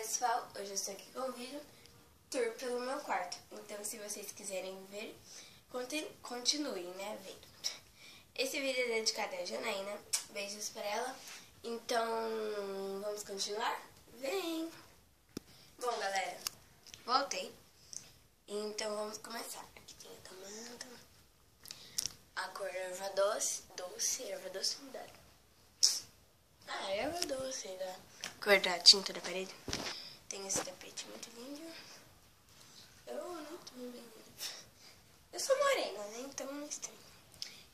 pessoal, hoje eu estou aqui com um vídeo tour pelo meu quarto. Então se vocês quiserem ver, continuem, né, vendo. Esse vídeo é dedicado a Janaína, beijos pra ela. Então vamos continuar? Vem! Bom galera, voltei. Então vamos começar. Aqui tem a tomada, a cor erva doce, erva doce mudada. Erva doce da cor da tinta da parede. Tem esse tapete muito lindo. Eu não tô bem. Eu sou morena, né? Então não estranho.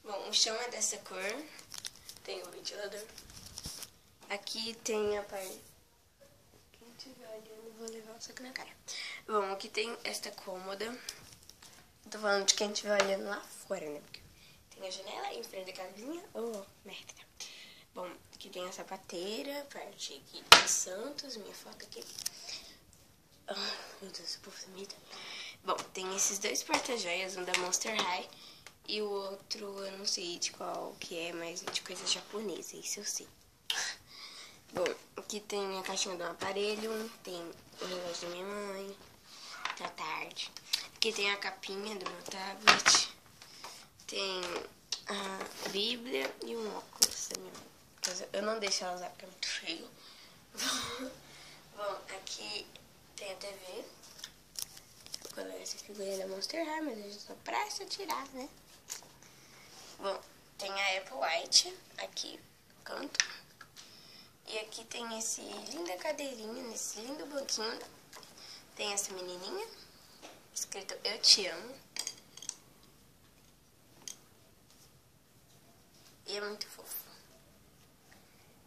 Bom, o chão é dessa cor. Tem o ventilador. Aqui tem a parte. Quem estiver olhando, vou levar um saco na cara. Bom, aqui tem esta cômoda. Tô falando de quem estiver olhando lá fora, né? Porque tem a janela em frente da casinha. Oh, merda. Bom, aqui tem a sapateira, parte aqui de Santos, minha foto aqui. Oh, meu Deus, povo sumida. Bom, tem esses dois porta-joias, um da Monster High e o outro, eu não sei de qual que é, mas é de coisa japonesa, isso eu sei. Bom, aqui tem a caixinha do aparelho, tem o relógio da minha mãe, tá tarde. Aqui tem a capinha do meu tablet, tem a Bíblia e um óculos da minha mãe. Eu não deixo ela usar porque é muito feio. Bom, aqui tem a TV. Eu coloquei essa figurinha da Monster High, mas eu já tô prestes a tirar, né? Bom, tem a Apple White aqui no canto. E aqui tem esse linda cadeirinha, nesse lindo banquinho. Tem essa menininha, escrito Eu Te Amo. E é muito fofo.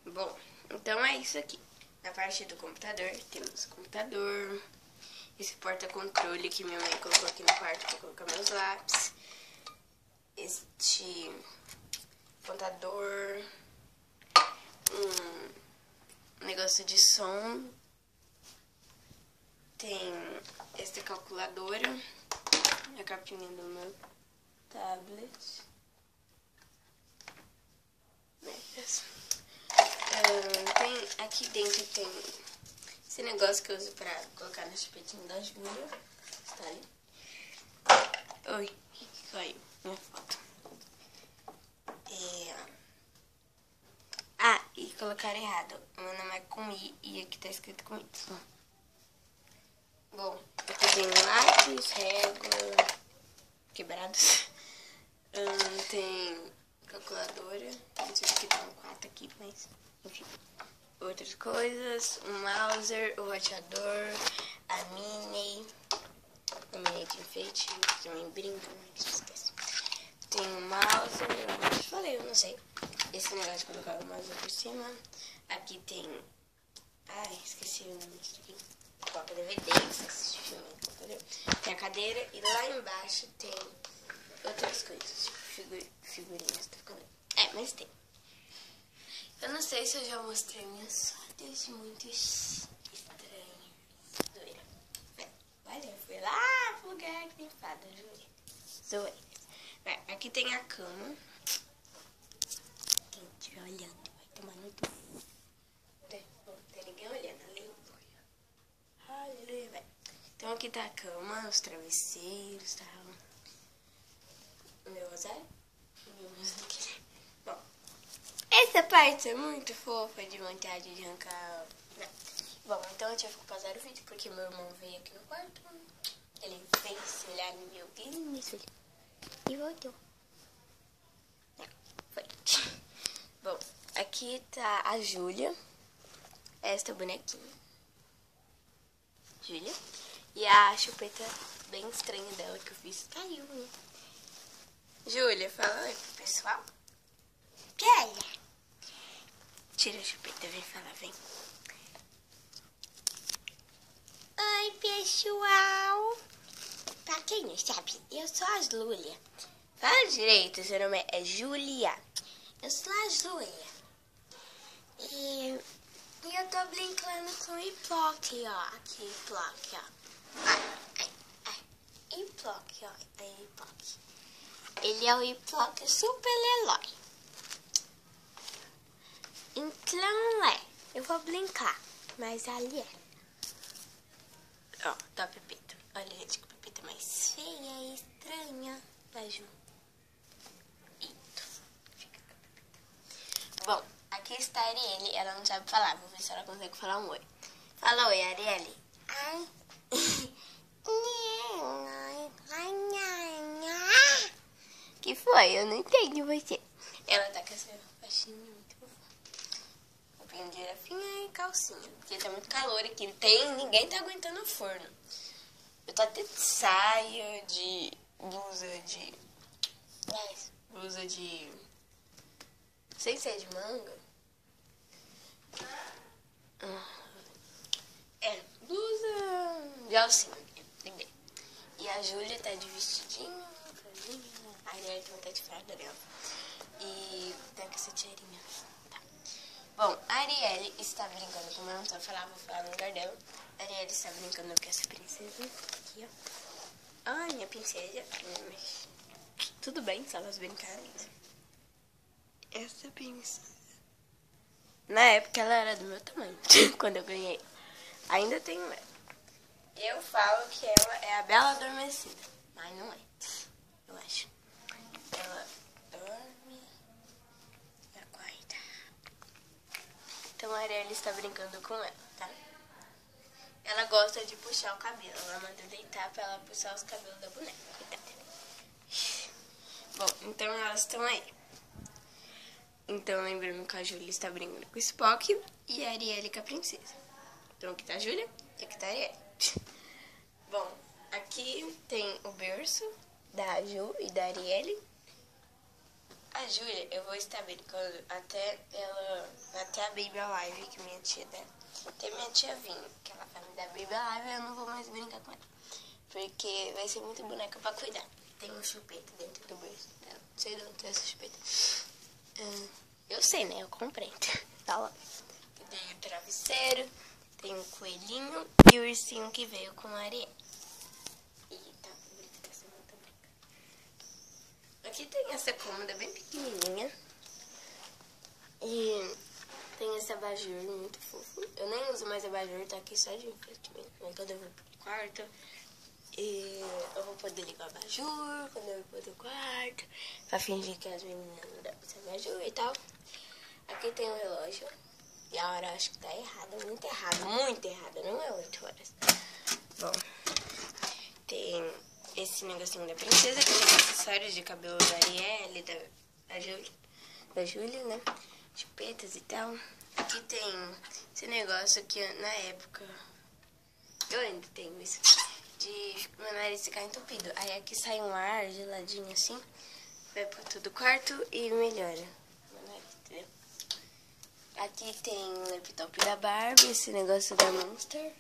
Bom, então é isso aqui. Na parte do computador, temos computador, esse porta-controle que minha mãe colocou aqui no quarto para colocar meus lápis, este contador, um negócio de som, tem esta calculadora, a capinha do meu tablet. Aqui dentro tem esse negócio que eu uso pra colocar na chupetinha da Júlia. Está ali. Oi, caiu minha foto. E colocar errado. Meu nome é com I e aqui tá escrito com Y. Bom, aqui tem lápis, régua, quebrados. Tem calculadora. Não sei se tem um 4 aqui, mas enfim. Outras coisas, um mouse, o roteador, a mini de enfeite, também brinca, mas esquece. Tem um mouse, eu já falei, eu não sei. Esse negócio de colocar o mouse por cima. Aqui tem. Ai, esqueci o nome disso aqui. Coloca DVD, assiste filme, entendeu? Tem a cadeira e lá embaixo tem outras coisas, figurinhas, tá ficando. Mas tem. Eu não sei se eu já mostrei minhas fotos muito estranhas. Zoeira. Olha, eu fui lá pro lugar que tem fada, juro. Zoeira. Aqui tem a cama. Quem estiver olhando vai tomar no cu. Não tem ninguém olhando, aleluia. Aleluia, velho. Então aqui tá a cama, os travesseiros, tá? O meu rosário? O meu rosário. Bom. Essa parte é muito fofa, de vontade de arrancar. Não. Bom, então eu tive que pausar o vídeo porque meu irmão veio aqui no quarto. Ele veio se olhar no meu vídeo e voltou. Não, foi. Bom, aqui tá a Júlia. Esta bonequinha. Júlia. E a chupeta bem estranha dela que eu fiz caiu, né? Júlia, fala oi pro pessoal. Olha. Tira a chupeta, vem falar, vem. Oi, pessoal. Pra quem não sabe, eu sou a Júlia. Fala direito, seu nome é Júlia. Eu sou a Júlia. E eu tô brincando com o Iplock, ó. Aqui, Iplock, ó. Iplock, ó. É Iplock. Ele é o Iplock super herói. Então, eu vou brincar, mas ali é. Ó, tá a Pepita. Olha, gente, que a Pepita é mais feia e estranha. Vai, Ju. Eita. Fica com a Pepita. Bom, aqui está a Arielle. Ela não sabe falar. Vou ver se ela consegue falar um oi. Fala oi, Arielle. Ai. Que foi? Eu não entendo você. Ela tá com essa faixinha muito fofa. Roupinha de girafinha e calcinha. Porque tá muito calor aqui. Ninguém tá aguentando o forno. Eu tô até de saia, de blusa de... Blusa de... Sem ser de manga. Blusa de alcinha. Lembrei. E a Júlia tá de vestidinho. A Arielle também tá de fralda dela. E tá com essa tiarinha. Tá. Bom, a Arielle está brincando, como eu não tô falando, vou falar no lugar dela. A Arielle está brincando com essa princesa. Aqui, ó. Ai, minha princesa. Mas tudo bem se elas brincarem. Essa princesa. Na época ela era do meu tamanho. Quando eu ganhei. Ainda tenho ela. Eu falo que ela é a Bela Adormecida. Mas não é. Eu acho. Ela dorme e acorda. Então a Arielle está brincando com ela, tá? Ela gosta de puxar o cabelo. Ela manda deitar pra ela puxar os cabelos da boneca. Coitada. Bom, então elas estão aí. Então lembrando que a Júlia está brincando com o Spock e a Arielle com a princesa. Então aqui tá a Júlia e aqui tá a Arielle. Bom, aqui tem o berço da Ju e da Arielle. A Júlia, eu vou estar brincando até a Baby Alive, que minha tia dá. Até minha tia vir, que ela vai me dar Baby Alive, eu não vou mais brincar com ela. Porque vai ser muito boneca pra cuidar. Tem um chupeta dentro do berço dela. Não sei de onde tem essa chupeta. Eu sei, né? Eu comprei. Tá lá. Tem o travesseiro, tem o coelhinho e o ursinho que veio com a Arielle. E tá bonita que essa manta branca. Aqui tem essa cômoda bem pequenininha. E tem esse abajur muito fofo. Eu nem uso mais abajur, tá aqui só de enfeite mesmo. Mas quando eu vou pro quarto, eu vou poder ligar o abajur. Quando eu vou pro quarto, pra fingir que as meninas não devem ser abajur e tal. Aqui tem um relógio. E a hora acho que tá errada, muito errada, muito errada. Não é 8 horas. Bom, tem esse negocinho da princesa, que tem acessórios de cabelo da Arielle, da Júlia, né? Chupetas e tal. Aqui tem esse negócio que na época, eu ainda tenho isso, de meu nariz ficar entupido. Aí aqui sai um ar geladinho assim, vai por todo o quarto e melhora meu nariz, entendeu? Aqui tem o laptop da Barbie, esse negócio da Monster,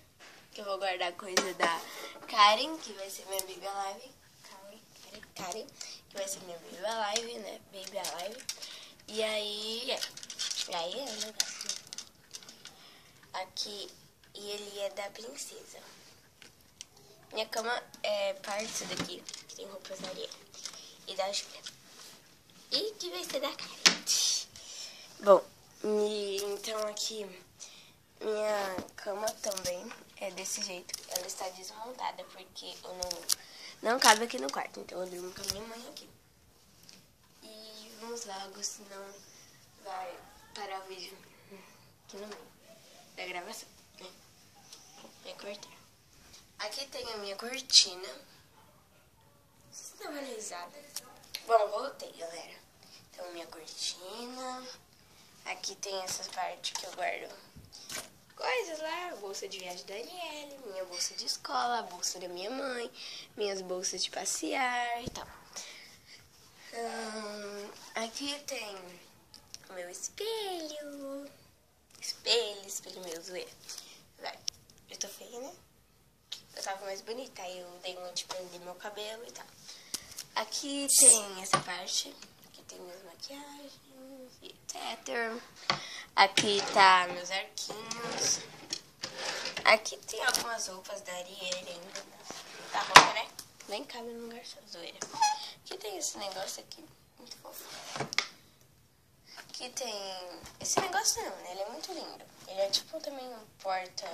que eu vou guardar coisa da Karen, que vai ser minha Baby Alive. Karen, que vai ser minha Baby Alive, né? Baby Alive. E aí, aí é o negócio. Aqui, e ele é da princesa. Minha cama é parte disso daqui, que tem roupas da Arielle e da Júlia. E que vai ser da Karen. Bom, então aqui, minha cama também é desse jeito. Ela está desmontada, porque eu não cabe aqui no quarto. Então eu durmo com a minha mãe aqui. E vamos logo, senão vai parar o vídeo aqui no meio da gravação, né? Vai cortar. Aqui tem a minha cortina. Vocês dão uma risada. Bom, voltei, galera. Então, minha cortina. Aqui tem essa parte que eu guardo coisas lá. A bolsa de viagem da Arielle, minha bolsa de escola, a bolsa da minha mãe, minhas bolsas de passear e tal. Aqui tem o meu espelho. Espelho meu, zoeira. Vai. Eu tô feia, né? Eu tava mais bonita, aí eu dei um tipo de meu cabelo e tal. Aqui tem essa parte. Aqui tem minhas maquiagens, etc. Aqui tá meus arquinhos. Aqui tem algumas roupas da Arielle ainda. Tá roupa, né? Nem cabe no lugar só, zoeira. Aqui tem esse negócio aqui, muito fofo. Aqui tem... Esse negócio não, né? Ele é muito lindo. Ele é tipo também um porta...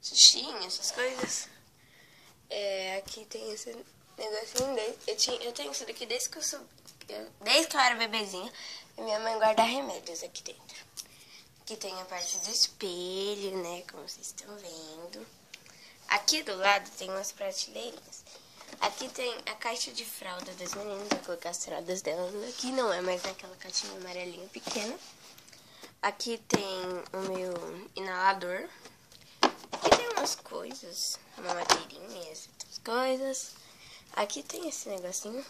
sushinho, essas coisas. Aqui tem esse negocinho. Eu tenho isso daqui desde que eu era bebezinha. E minha mãe guarda remédios aqui dentro. Aqui tem a parte do espelho, né? Como vocês estão vendo. Aqui do lado tem umas prateleirinhas. Aqui tem a caixa de fralda das meninas. Vou colocar as fraldas delas aqui. Não é mais naquela caixinha amarelinha pequena. Aqui tem o meu inalador. Aqui tem umas coisas, mamadeirinhas, outras coisas. Aqui tem esse negocinho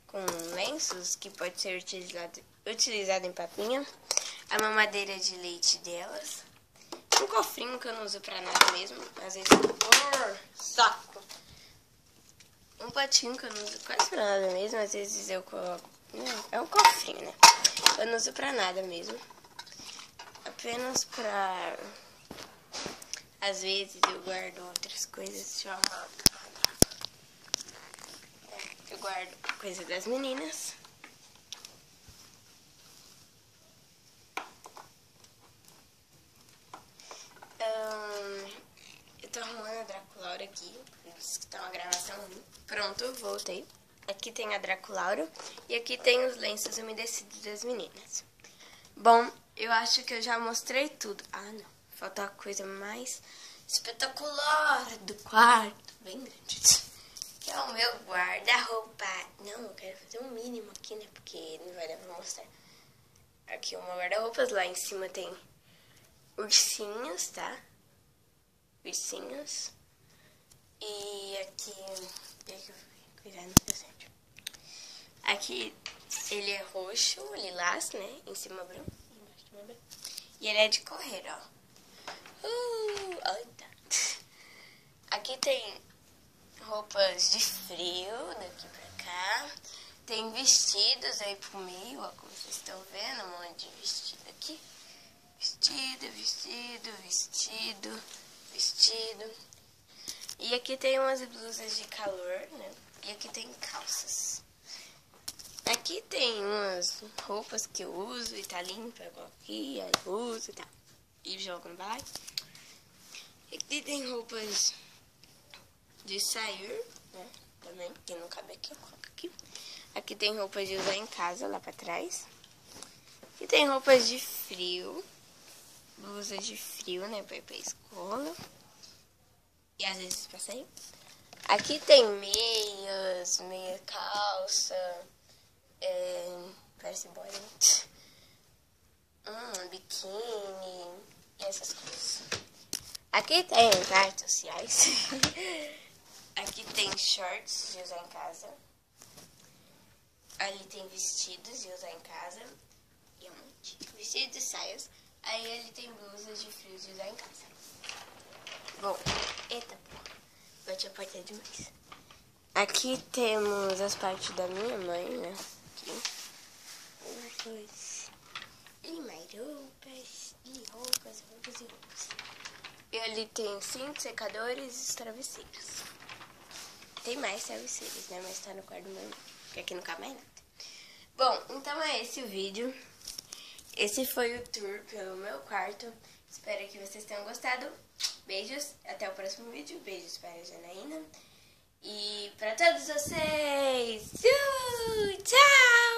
com lenços que pode ser utilizado em papinha. A mamadeira de leite delas. Um cofrinho que eu não uso pra nada mesmo. Às vezes, saco. Um potinho que eu não uso quase pra nada mesmo. Às vezes eu coloco... É um cofrinho, né? Eu não uso pra nada mesmo. Apenas pra... Às vezes eu guardo outras coisas. Eu guardo coisa das meninas. Eu tô arrumando a Draculaura aqui. Isso que tá uma gravação ruim. Pronto, voltei. Aqui tem a Draculaura. E aqui tem os lenços umedecidos das meninas. Bom, eu acho que eu já mostrei tudo. Ah, não. Falta a coisa mais espetacular do quarto. Bem grande. Que é o meu guarda-roupa. Não, eu quero fazer um mínimo aqui, né? Porque não vai dar pra mostrar. Aqui o meu guarda-roupas. Lá em cima tem ursinhos, tá? Ursinhos. E aqui... Cuidado, não deu certo. Aqui ele é roxo, lilás, né? Em cima branco. E ele é de correr, ó. Aqui tem roupas de frio daqui pra cá. Tem vestidos aí pro meio, ó, como vocês estão vendo, um monte de vestido aqui. Vestido, vestido, vestido, vestido. E aqui tem umas blusas de calor, né? E aqui tem calças. Aqui tem umas roupas que eu uso e tá limpa, eu coloco aqui, aí eu uso e tal. E jogo no balai. Aqui tem roupas de sair, né? Também, que não cabe aqui, eu coloco aqui. Aqui tem roupas de usar em casa, lá pra trás. Aqui tem roupas de frio. Blusas de frio, né? Pra ir pra escola. E às vezes pra sair. Aqui tem meias, meia calça. Parece boy, né? Biquíni. E essas coisas. Aqui tem as artes sociais. Aqui tem shorts de usar em casa. Ali tem vestidos de usar em casa. E um monte. Vestidos e saias. Aí ali tem blusas de frio de usar em casa. Bom, eita porra. Bati a porta demais. Aqui temos as partes da minha mãe, né? Aqui. Roupas. E mais roupas. E roupas, roupas e roupas. E ali tem 5 secadores e travesseiros. Tem mais travesseiros, né? Mas tá no quarto do meu irmão. Porque aqui não cabe mais nada. Bom, então é esse o vídeo. Esse foi o tour pelo meu quarto. Espero que vocês tenham gostado. Beijos. Até o próximo vídeo. Beijos para a Janaína. E para todos vocês. Tchau!